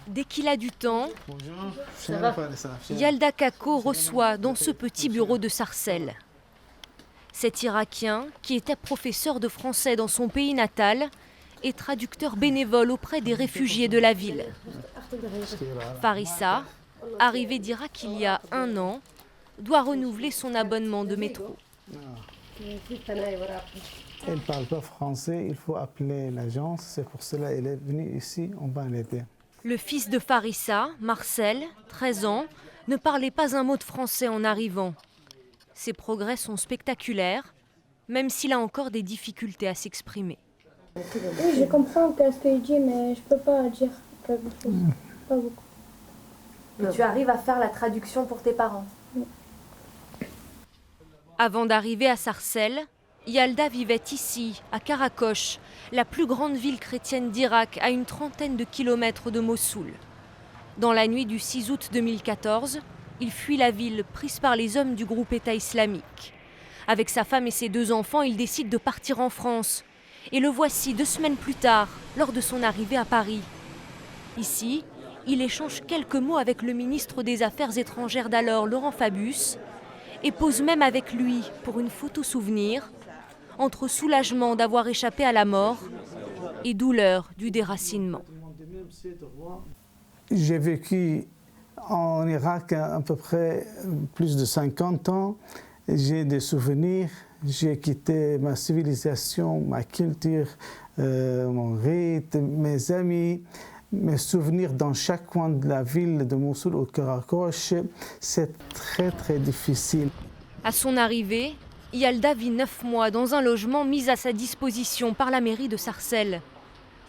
Dès qu'il a du temps, Yalda Kako reçoit dans ce petit bureau de Sarcelles. Cet Irakien, qui était professeur de français dans son pays natal, est traducteur bénévole auprès des réfugiés de la ville. Farissa, arrivée d'Irak il y a 1 an, doit renouveler son abonnement de métro. Elle ne parle pas français, il faut appeler l'agence, c'est pour cela qu'elle est venue ici, on va l'aider. Le fils de Farissa, Marcel, 13 ans, ne parlait pas un mot de français en arrivant. Ses progrès sont spectaculaires, même s'il a encore des difficultés à s'exprimer. Oui, je comprends ce qu'il dit, mais je ne peux pas dire quelque chose. Pas beaucoup. Mais tu arrives à faire la traduction pour tes parents? Avant d'arriver à Sarcelles, Yalda vivait ici, à Karakosh, la plus grande ville chrétienne d'Irak, à une 30aine de kilomètres de Mossoul. Dans la nuit du 6 août 2014, il fuit la ville, prise par les hommes du groupe État islamique. Avec sa femme et ses 2 enfants, il décide de partir en France. Et le voici 2 semaines plus tard, lors de son arrivée à Paris. Ici, il échange quelques mots avec le ministre des Affaires étrangères d'alors, Laurent Fabius, et pose même avec lui pour une photo souvenir, entre soulagement d'avoir échappé à la mort et douleur du déracinement. J'ai vécu en Irak à peu près plus de 50 ans. J'ai des souvenirs, j'ai quitté ma civilisation, ma culture, mon rite, mes amis, mes souvenirs dans chaque coin de la ville de Mossoul au Karakosh. C'est très difficile. À son arrivée, Yalda vit 9 mois dans un logement mis à sa disposition par la mairie de Sarcelles.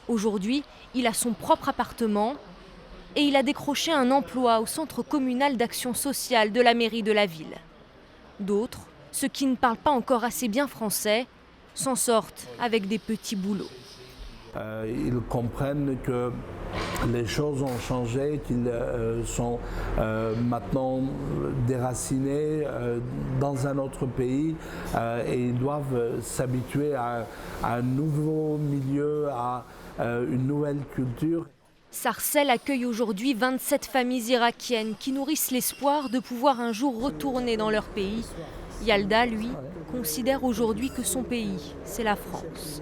Aujourd'hui, il a son propre appartement et il a décroché un emploi au centre communal d'action sociale de la mairie de la ville. D'autres, ceux qui ne parlent pas encore assez bien français, s'en sortent avec des petits boulots. Ils comprennent que les choses ont changé, qu'ils sont maintenant déracinés dans un autre pays et ils doivent s'habituer à un nouveau milieu, à une nouvelle culture. Sarcelles accueille aujourd'hui 27 familles irakiennes qui nourrissent l'espoir de pouvoir un jour retourner dans leur pays. Yalda, lui, considère aujourd'hui que son pays, c'est la France.